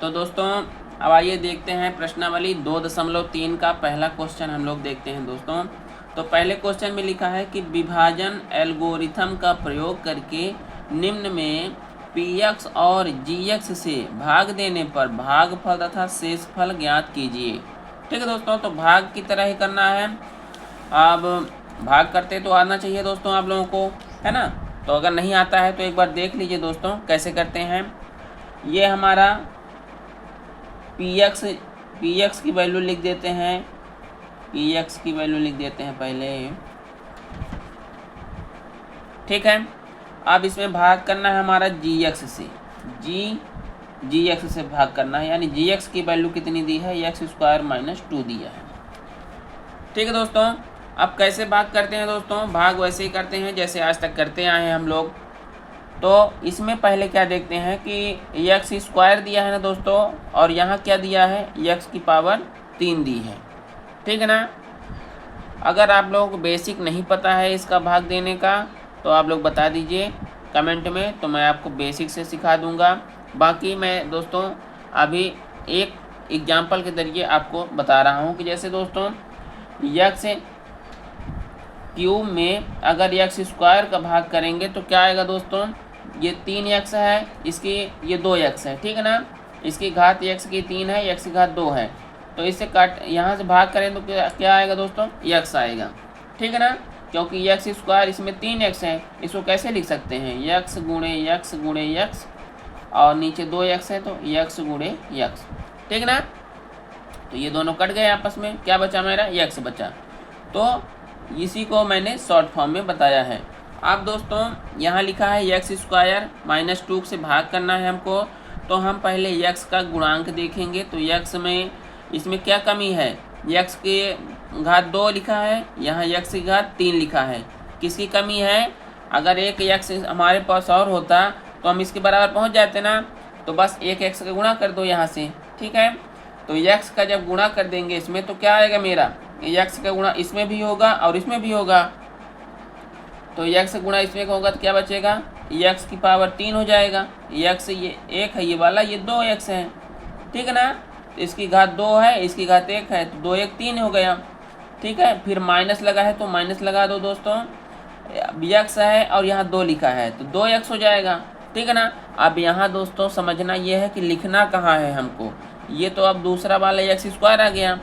तो दोस्तों अब आइए देखते हैं प्रश्नावली 2.3 का पहला क्वेश्चन हम लोग देखते हैं दोस्तों। तो पहले क्वेश्चन में लिखा है कि विभाजन एल्गोरिथम का प्रयोग करके निम्न में px और gx से भाग देने पर भागफल तथा शेषफल ज्ञात कीजिए। ठीक है दोस्तों, तो भाग की तरह ही करना है। अब भाग करते तो आना चाहिए दोस्तों आप लोगों को, है ना। तो अगर नहीं आता है तो एक बार देख लीजिए दोस्तों कैसे करते हैं। ये हमारा px की वैल्यू लिख देते हैं, px की वैल्यू लिख देते हैं पहले। ठीक है, अब इसमें भाग करना है हमारा gx से, gx से भाग करना है, यानी gx की वैल्यू कितनी दी है, x² - 2 दिया है। ठीक है दोस्तों, अब कैसे भाग करते हैं दोस्तों, भाग वैसे ही करते हैं जैसे आज तक करते आए हैं हम लोग। तो इसमें पहले क्या देखते हैं कि x² दिया है ना दोस्तों, और यहाँ क्या दिया है, x³ दी है। ठीक है ना। अगर आप लोगों को बेसिक नहीं पता है इसका भाग देने का तो आप लोग बता दीजिए कमेंट में, तो मैं आपको बेसिक से सिखा दूंगा। बाकी मैं दोस्तों अभी एक एग्जाम्पल के ज़रिए आपको बता रहा हूँ कि जैसे दोस्तों x³ में अगर x² का भाग करेंगे तो क्या आएगा दोस्तों, ये 3x है, इसकी ये 2x है। ठीक है ना, इसकी घात x की 3 है, x की घात 2 है। तो इससे काट यहाँ से भाग करें तो क्या आएगा दोस्तों, x आएगा। ठीक है ना, क्योंकि x² इसमें 3x है, इसको कैसे लिख सकते हैं, x गुणे x और नीचे 2x है तो x गुणे x। ठीक है ना, तो ये दोनों कट गए आपस में, क्या बचा मेरा, x बचा। तो इसी को मैंने शॉर्ट फॉर्म में बताया है। अब दोस्तों यहाँ लिखा है x² - 2 से भाग करना है हमको, तो हम पहले x का गुणांक देखेंगे। तो x में इसमें क्या कमी है, x की घात 2 लिखा है, यहाँ x की घात 3 लिखा है। किसकी कमी है, अगर एक x हमारे पास और होता तो हम इसके बराबर पहुँच जाते ना। तो बस एक x का गुणा कर दो यहाँ से। ठीक है, तो x का जब गुणा कर देंगे इसमें तो क्या आएगा मेरा, x का गुणा इसमें भी होगा और इसमें भी होगा। तो x गुणा इसमें का होगा तो क्या बचेगा, x³ हो जाएगा। x ये 1 है, ये वाला ये 2x है। ठीक है ना, तो इसकी घात 2 है, इसकी घात 1 है, तो 2 1 3 हो गया। ठीक है, फिर माइनस लगा है तो माइनस लगा दो दोस्तों। x है और यहाँ 2 लिखा है तो 2x हो जाएगा। ठीक है ना। अब यहाँ दोस्तों समझना ये है कि लिखना कहाँ है हमको, ये तो अब दूसरा वाला x² आ गया।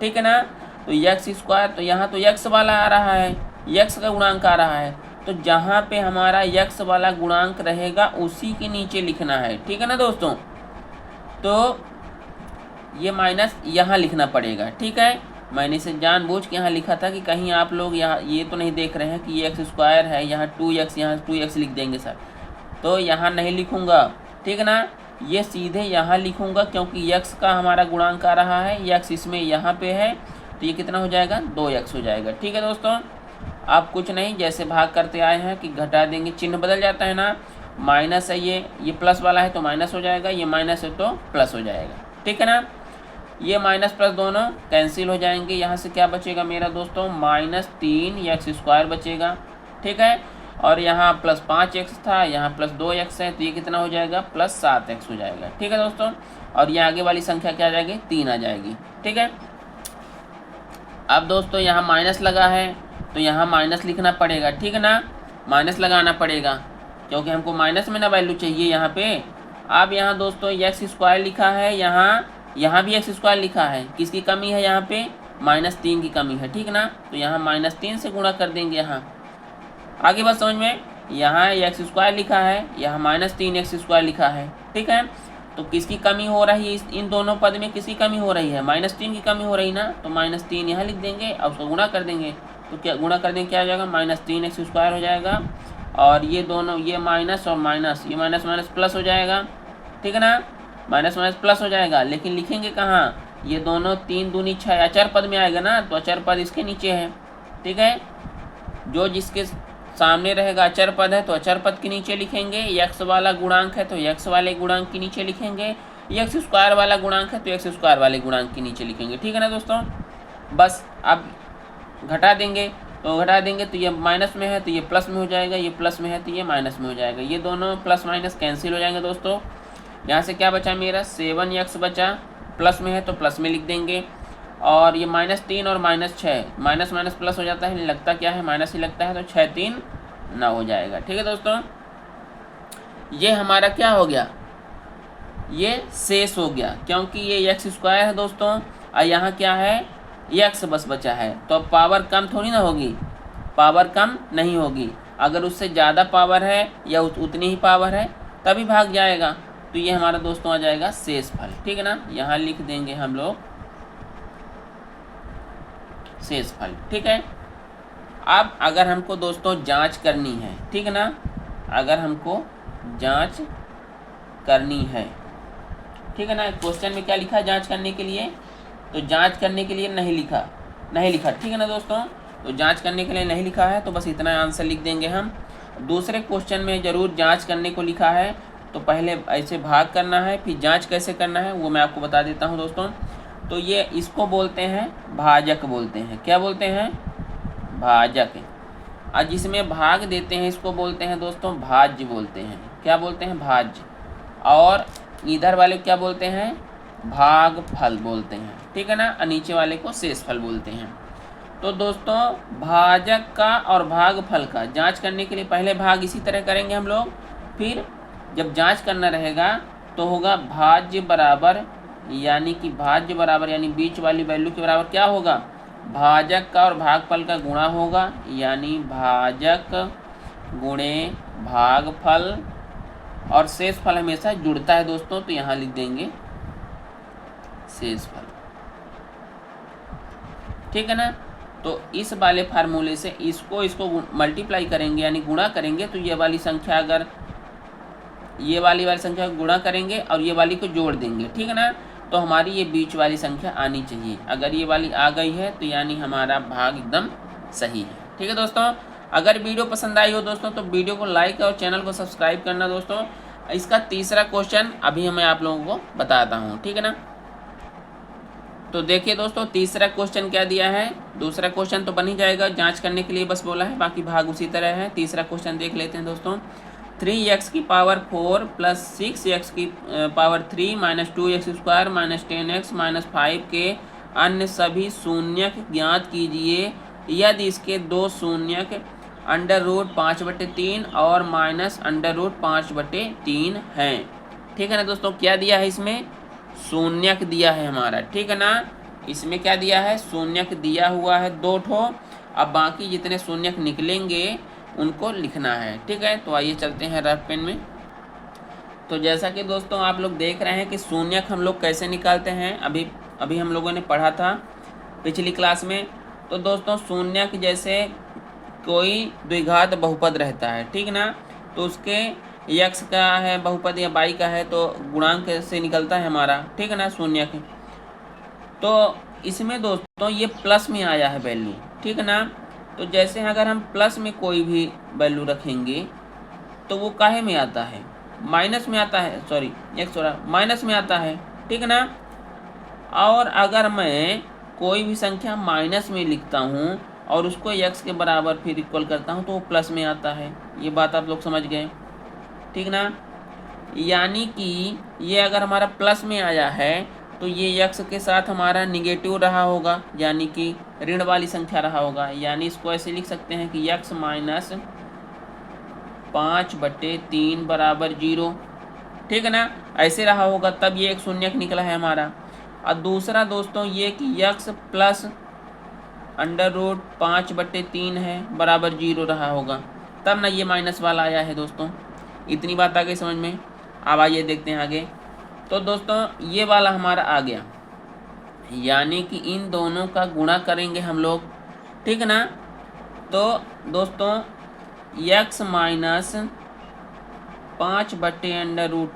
ठीक है ना, तो x² तो यहाँ तो x वाला आ रहा है, x का गुणांक आ रहा है, तो जहाँ पे हमारा x वाला गुणांक रहेगा उसी के नीचे लिखना है। ठीक है ना दोस्तों, तो ये माइनस यहाँ लिखना पड़ेगा। ठीक है, मैंने इसे जानबूझ के यहाँ लिखा था कि कहीं आप लोग यहाँ ये तो नहीं देख रहे हैं कि ये x² है, यहाँ 2x, यहाँ 2x लिख देंगे सर, तो यहाँ नहीं लिखूँगा। ठीक है ना, ये सीधे यहाँ लिखूँगा क्योंकि x का हमारा गुणांक आ रहा है, x इसमें यहाँ पे है, तो ये कितना हो जाएगा, 2x हो जाएगा। ठीक है दोस्तों, आप कुछ नहीं जैसे भाग करते आए हैं कि घटा देंगे, चिन्ह बदल जाता है ना, माइनस है ये प्लस वाला है तो माइनस हो जाएगा, ये माइनस है तो प्लस हो जाएगा। ठीक है ना, ये माइनस प्लस दोनों कैंसिल हो जाएंगे, यहाँ से क्या बचेगा मेरा दोस्तों, -3x² बचेगा। ठीक है, और यहाँ +5x था, यहाँ +2x है, तो ये कितना हो जाएगा, +7x हो जाएगा। ठीक है दोस्तों, और ये आगे वाली संख्या क्या आ जाएगी, 3 आ जाएगी। ठीक है, अब दोस्तों यहाँ माइनस लगा है तो यहाँ माइनस लिखना पड़ेगा। ठीक है ना, माइनस लगाना पड़ेगा क्योंकि हमको माइनस में ना वैल्यू चाहिए यहाँ पे। अब यहाँ दोस्तों x² लिखा है, यहाँ भी x² लिखा है, किसकी कमी है यहाँ पे, -3 की कमी है। ठीक ना, तो यहाँ -3 से गुणा कर देंगे। यहाँ आगे बात समझ में, यहाँ x² लिखा है, यहाँ -3x² लिखा है। ठीक है, तो किसकी कमी हो रही है, इन दोनों पद में किसकी कमी हो रही है, -3 की कमी हो रही ना, तो -3 यहाँ लिख देंगे और उसको गुणा कर देंगे। तो क्या गुणा कर देंगे, क्या हो जाएगा, -3x² हो जाएगा, और ये दोनों ये माइनस और माइनस, ये माइनस माइनस प्लस हो जाएगा। ठीक है ना, माइनस माइनस प्लस हो जाएगा, लेकिन लिखेंगे कहाँ, ये दोनों 3 दूनी 6 अचर पद में आएगा ना, तो अचर पद इसके नीचे है। ठीक है, जो जिसके सामने रहेगा अचर पद है तो अचर पद के नीचे लिखेंगे, x वाला गुणांक है तो x वाले गुणांक के नीचे लिखेंगे, x² वाला गुणांक है तो x² वाले गुणांक के नीचे लिखेंगे। ठीक है ना दोस्तों, बस अब घटा देंगे, तो घटा देंगे तो ये माइनस में है तो ये प्लस में हो जाएगा, ये प्लस में है तो ये माइनस में हो जाएगा, ये दोनों प्लस माइनस कैंसिल हो जाएंगे दोस्तों। यहाँ से क्या बचा मेरा 7x बचा, प्लस में है तो प्लस में लिख देंगे। और ये -3 और -6, माइनस माइनस प्लस हो जाता है, लगता क्या है माइनस ही लगता है, तो 6 3 9 हो जाएगा। ठीक है दोस्तों, ये हमारा क्या हो गया, ये शेष हो गया, क्योंकि ये x² है दोस्तों और यहाँ क्या है x बस बचा है। तो अब पावर कम थोड़ी ना होगी, पावर कम नहीं होगी। अगर उससे ज़्यादा पावर है या उतनी ही पावर है तभी भाग जाएगा। तो ये हमारा दोस्तों आ जाएगा शेषफल। ठीक है ना, यहाँ लिख देंगे हम लोग शेषफल। ठीक है, अब अगर हमको दोस्तों जांच करनी है, ठीक है ना, अगर हमको जांच करनी है, ठीक है ना, क्वेश्चन में क्या लिखा है जांच करने के लिए, तो जांच करने के लिए नहीं लिखा, ठीक है ना दोस्तों। तो जांच करने के लिए नहीं लिखा है तो बस इतना आंसर लिख देंगे हम। दूसरे क्वेश्चन में ज़रूर जांच करने को लिखा है, तो पहले ऐसे भाग करना है, फिर जांच कैसे करना है वो मैं आपको बता देता हूं दोस्तों। तो ये इसको बोलते हैं भाजक बोलते हैं। क्या बोलते हैं, भाजक। और जिसमें भाग देते हैं इसको बोलते हैं दोस्तों भाज्य बोलते हैं। क्या बोलते हैं, भाज्य। और इधर वाले क्या बोलते हैं, भागफल बोलते हैं। ठीक है ना, और नीचे वाले को शेषफल बोलते हैं। तो दोस्तों भाजक का और भागफल का जांच करने के लिए पहले भाग इसी तरह करेंगे हम लोग, फिर जब जांच करना रहेगा तो होगा भाज्य बराबर, यानी कि भाज्य बराबर यानी बीच वाली वैल्यू के बराबर क्या होगा, भाजक का और भागफल का गुणा होगा, यानी भाजक गुणे भागफल। और शेषफल हमेशा जुड़ता है दोस्तों, तो यहाँ लिख देंगे शेषफल। ठीक है ना, तो इस वाले फार्मूले से इसको मल्टीप्लाई करेंगे यानी गुणा करेंगे, तो ये वाली संख्या अगर ये वाली संख्या को गुणा करेंगे और ये वाली को जोड़ देंगे, ठीक है ना, तो हमारी ये बीच वाली संख्या आनी चाहिए। अगर ये वाली आ गई है तो यानी हमारा भाग एकदम सही है। ठीक है दोस्तों, अगर वीडियो पसंद आई हो दोस्तों तो वीडियो को लाइक और चैनल को सब्सक्राइब करना दोस्तों। इसका तीसरा क्वेश्चन अभी मैं आप लोगों को बताता हूँ, ठीक है ना। तो देखिए दोस्तों तीसरा क्वेश्चन क्या दिया है, दूसरा क्वेश्चन तो बन ही जाएगा, जांच करने के लिए बस बोला है, बाकी भाग उसी तरह है। तीसरा क्वेश्चन देख लेते हैं दोस्तों। 3x की पावर 4 प्लस 6x की power 3 minus 2x² minus 10x minus 5 के अन्य सभी शून्यक ज्ञात कीजिए यदि इसके दो शून्यक √5/3 और माइनस √5/3 हैं। ठीक है ना दोस्तों, क्या दिया है इसमें, शून्यक दिया है हमारा। ठीक है ना, इसमें क्या दिया है, शून्यक दिया हुआ है 2 ठो। अब बाकी जितने शून्यक निकलेंगे उनको लिखना है। ठीक है, तो आइए चलते हैं रफ पेन में। तो जैसा कि दोस्तों आप लोग देख रहे हैं कि शून्यक हम लोग कैसे निकालते हैं, अभी हम लोगों ने पढ़ा था पिछली क्लास में। तो दोस्तों शून्यक जैसे कोई द्विघात बहुपद रहता है, ठीक ना, तो उसके x का है बहुपद या y का है तो गुणांक से निकलता है हमारा, ठीक है ना, शून्यक। तो इसमें दोस्तों ये प्लस में आया है वैल्यू, ठीक है ना। तो जैसे अगर हम प्लस में कोई भी वैल्यू रखेंगे तो वो काहे में आता है, माइनस में आता है, सॉरी माइनस में आता है, ठीक है ना। और अगर मैं कोई भी संख्या माइनस में लिखता हूँ और उसको x के बराबर फिर इक्वल करता हूँ तो वो प्लस में आता है। ये बात आप लोग समझ गए, ठीक ना। यानी कि ये अगर हमारा प्लस में आया है तो ये x के साथ हमारा निगेटिव रहा होगा, यानी कि ऋण वाली संख्या रहा होगा। यानी इसको ऐसे लिख सकते हैं कि x माइनस 5/3 बराबर 0, ठीक है ना, ऐसे रहा होगा, तब ये एक शून्यक निकला है हमारा। और दूसरा दोस्तों ये कि x प्लस √5/3 है बराबर 0 रहा होगा, तब ना ये माइनस वाला आया है दोस्तों। इतनी बात आ गई समझ में। अब आइए देखते हैं आगे। तो दोस्तों ये वाला हमारा आ गया, यानी कि इन दोनों का गुणा करेंगे हम लोग, ठीक है ना। तो दोस्तों x माइनस 5/√,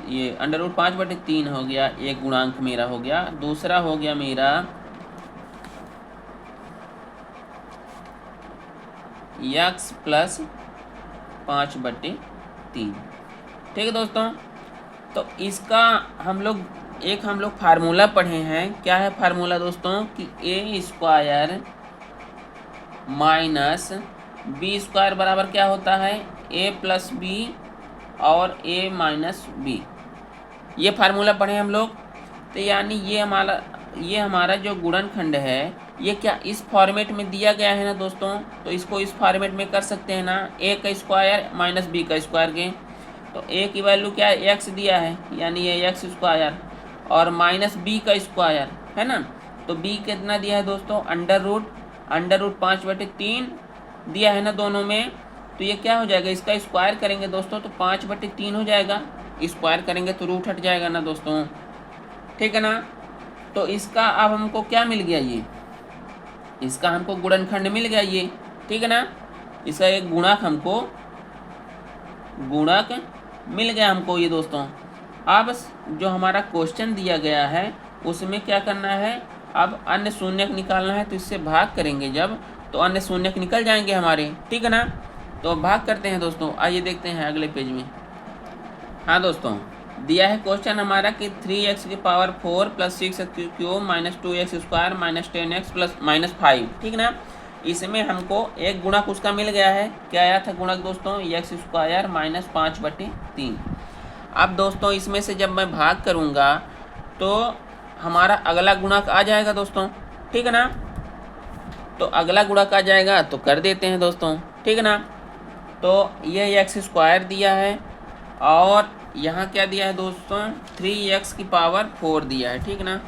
ये √5/3 हो गया, एक गुणांक मेरा हो गया। दूसरा हो गया मेरा x प्लस 5/3, ठीक है दोस्तों। तो इसका हम लोग फार्मूला पढ़े हैं। क्या है फार्मूला दोस्तों, कि a² माइनस b² बराबर क्या होता है, a प्लस b और a माइनस b, ये फार्मूला पढ़े हम लोग। तो यानी ये हमारा जो गुणनखंड है ये क्या इस फॉर्मेट में दिया गया है ना दोस्तों, तो इसको इस फॉर्मेट में कर सकते हैं ना, a का स्क्वायर माइनस b का स्क्वायर के। तो a की वैल्यू क्या है, x दिया है, यानी ये x स्क्वायर और माइनस b का स्क्वायर है ना। तो b कितना दिया है दोस्तों, अंडर रूट 5/3 दिया है ना दोनों में। तो ये क्या हो जाएगा, इसका स्क्वायर करेंगे दोस्तों तो 5/3 हो जाएगा, स्क्वायर करेंगे तो रूट हट जाएगा ना दोस्तों, ठीक है ना। तो इसका अब हमको क्या मिल गया, ये इसका हमको गुणनखंड मिल गया ये, ठीक है ना। इसका एक गुणक मिल गया हमको ये दोस्तों। अब जो हमारा क्वेश्चन दिया गया है उसमें क्या करना है, अब अन्य शून्यक निकालना है। तो इससे भाग करेंगे जब तो अन्य शून्यक निकल जाएंगे हमारे, ठीक है ना। तो भाग करते हैं दोस्तों, आइए देखते हैं अगले पेज में। हाँ दोस्तों, दिया है क्वेश्चन हमारा कि 3x⁴ + 6x³ - 2x² - 10x + -5, ठीक ना। इसमें हमको एक गुणक उसका मिल गया है, क्या आया था गुणक दोस्तों, x² - 5/3। अब दोस्तों इसमें से जब मैं भाग करूँगा तो हमारा अगला गुणक आ जाएगा दोस्तों, ठीक है ना। तो अगला गुणक आ जाएगा तो कर देते हैं दोस्तों, ठीक है ना। तो ये x² दिया है और यहाँ क्या दिया है दोस्तों, 3x⁴ दिया है, ठीक ना।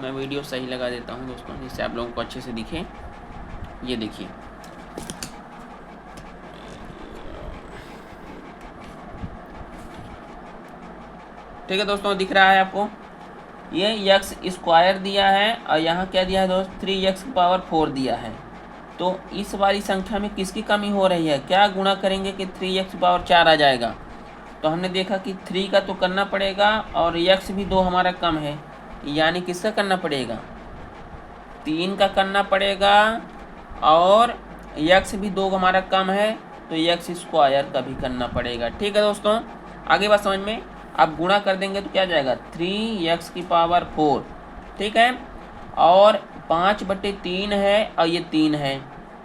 मैं वीडियो सही लगा देता हूँ दोस्तों जिससे आप लोगों को अच्छे से दिखे। ये देखिए, ठीक है दोस्तों, दिख रहा है आपको, ये x² दिया है और यहाँ क्या दिया है दोस्त, 3x⁴ दिया है। तो इस वाली संख्या में किसकी कमी हो रही है, क्या गुणा करेंगे कि 3x⁴ आ जाएगा। तो हमने देखा कि 3 का तो करना पड़ेगा और x भी 2 हमारा कम है, यानी किसका करना पड़ेगा, 3 का करना पड़ेगा और x भी 2 हमारा कम है तो x² का भी करना पड़ेगा, ठीक है दोस्तों। आगे बात समझ में, आप गुणा कर देंगे तो क्या जाएगा, 3x⁴, ठीक है, और 5/3 है और ये 3 है,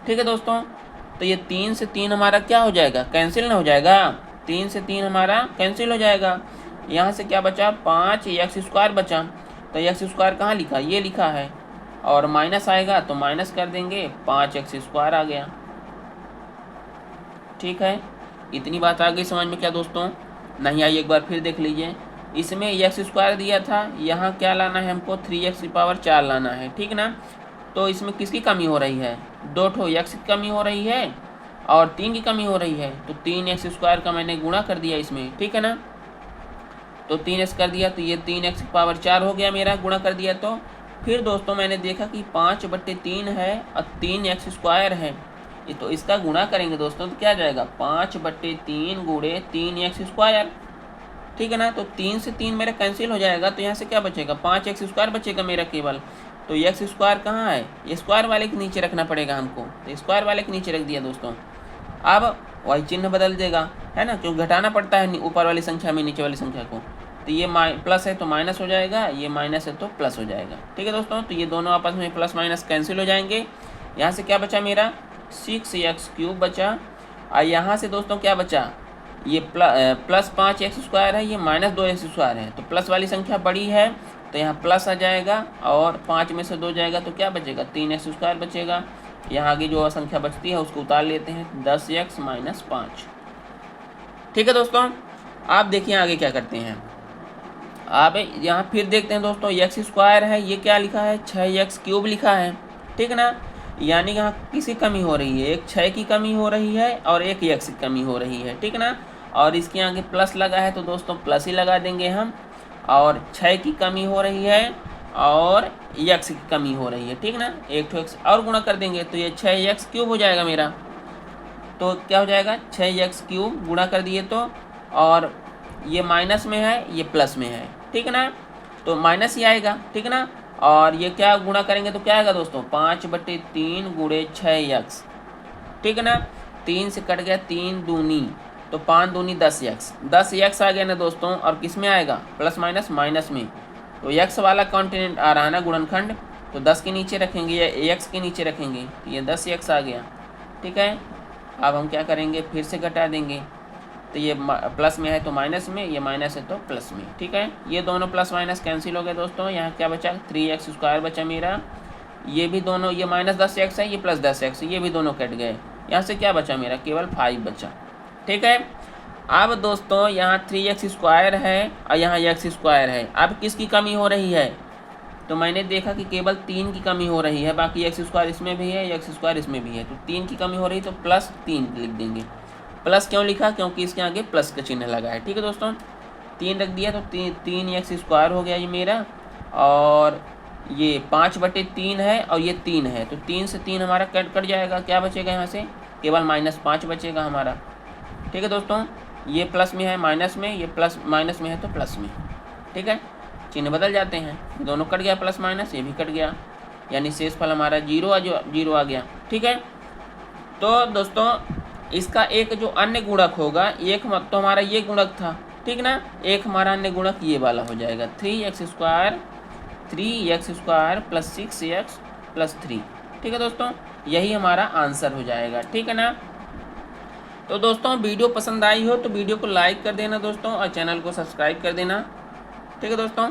ठीक है दोस्तों। तो ये 3 से 3 हमारा क्या हो जाएगा, कैंसिल ना हो जाएगा, 3 से 3 हमारा कैंसिल हो जाएगा। यहाँ से क्या बचा, 5x² बचा। तो x² कहाँ लिखा, ये लिखा है, और माइनस आएगा तो माइनस कर देंगे, 5x² आ गया, ठीक है। इतनी बात आ गई समझ में क्या दोस्तों, नहीं आई एक बार फिर देख लीजिए। इसमें x² दिया था, यहाँ क्या लाना है हमको, 3x⁴ लाना है, ठीक ना। तो इसमें किसकी कमी हो रही है, 2 x की कमी हो रही है और 3 की कमी हो रही है। तो 3x² का मैंने गुणा कर दिया इसमें, ठीक है ना। तो 3x कर दिया तो ये 3x⁴ हो गया मेरा, गुणा कर दिया। तो फिर दोस्तों मैंने देखा कि 5/3 है और 3x² है, तो इसका गुणा करेंगे दोस्तों तो क्या जाएगा, 5/3 × 3x², ठीक है ना। तो 3 से 3 मेरा कैंसिल हो जाएगा, तो यहाँ से क्या बचेगा, 5x² बचेगा मेरा केवल। तो x² कहाँ है, ये स्क्वायर वाले के नीचे रखना पड़ेगा हमको, तो स्क्वायर वाले के नीचे रख दिया दोस्तों। अब वही चिन्ह बदल देगा, है ना, क्योंकि घटाना पड़ता है ऊपर वाली संख्या में नीचे वाली संख्या को। तो ये प्लस है तो माइनस हो जाएगा, ये माइनस है तो प्लस हो जाएगा, ठीक है दोस्तों। तो ये दोनों आपस में प्लस माइनस कैंसिल हो जाएंगे। यहाँ से क्या बचा मेरा, 6x³ बचा, और यहाँ से दोस्तों क्या बचा, ये प्लस 5x² है, ये माइनस 2x² है। तो प्लस वाली संख्या बड़ी है तो यहाँ प्लस आ जाएगा और 5 में से 2 जाएगा तो क्या बचेगा, 3x² बचेगा। यहाँ आगे जो संख्या बचती है उसको उतार लेते हैं, 10x - 5, ठीक है दोस्तों। आप देखिए आगे क्या करते हैं, आप यहाँ फिर देखते हैं दोस्तों, x² है, ये क्या लिखा है, 6x³ लिखा है, ठीक ना। यानी यहाँ किसकी कमी हो रही है, एक 6 की कमी हो रही है और एक x की कमी हो रही है, ठीक ना। और इसके आगे प्लस लगा है तो दोस्तों प्लस ही लगा देंगे हम, और 6 की कमी हो रही है और x की कमी हो रही है, ठीक ना। एक तो x और गुणा कर देंगे तो ये 6x³ हो जाएगा मेरा। तो क्या हो जाएगा, 6x³ गुणा कर दिए तो, और ये माइनस में है ये प्लस में है, ठीक है ना। तो माइनस ही आएगा, ठीक है ना। और ये क्या गुणा करेंगे तो क्या आएगा दोस्तों, 5/3 × 6x, ठीक है ना। 3 से कट गया 3 दूनी, तो 5 दूनी 10x, 10x आ गया ना दोस्तों। और किस में आएगा, प्लस माइनस माइनस में। तो x वाला कॉन्टिनेंट आ रहा है ना गुणनखंड, तो 10 के नीचे रखेंगे या x के नीचे रखेंगे, तो ये 10x आ गया, ठीक है। अब हम क्या करेंगे, फिर से घटा देंगे, तो ये प्लस में है तो माइनस में, ये माइनस है तो प्लस में। ठीक है, ये दोनों प्लस माइनस कैंसिल हो गए दोस्तों। यहाँ क्या बचा, 3x² बचा मेरा। ये भी दोनों, ये -10x है, ये +10x, ये भी दोनों कट गए। यहाँ से क्या बचा मेरा, केवल 5 बचा। ठीक है, अब दोस्तों यहाँ 3x² है और यहाँ x² है। अब किसकी कमी हो रही है, तो मैंने देखा कि केवल 3 की कमी हो रही है, बाकी x² इसमें भी है, x² इसमें भी है, तो 3 की कमी हो रही है, तो +3 लिख देंगे। प्लस क्यों लिखा, क्योंकि इसके आगे प्लस का चिन्ह लगा है। ठीक है दोस्तों, 3 रख दिया तो 3x² हो गया ये मेरा, और ये 5/3 है और ये 3 है, तो 3 से 3 हमारा कट जाएगा। क्या बचेगा यहाँ से, केवल -5 बचेगा हमारा। ठीक है दोस्तों, ये प्लस में है माइनस में, ये प्लस माइनस में है तो प्लस में। ठीक है, चिन्ह बदल जाते हैं, दोनों कट गया, प्लस माइनस ये भी कट गया, यानी शेषफल हमारा 0 आ गया। ठीक है, तो दोस्तों इसका एक जो अन्य गुणक होगा, एक तो हमारा ये गुणक था, ठीक ना, एक हमारा अन्य गुणक ये वाला हो जाएगा 3x² + 6x + 3। ठीक है दोस्तों, यही हमारा आंसर हो जाएगा। ठीक है ना। तो दोस्तों वीडियो पसंद आई हो तो वीडियो को लाइक कर देना दोस्तों, और चैनल को सब्सक्राइब कर देना। ठीक है दोस्तों।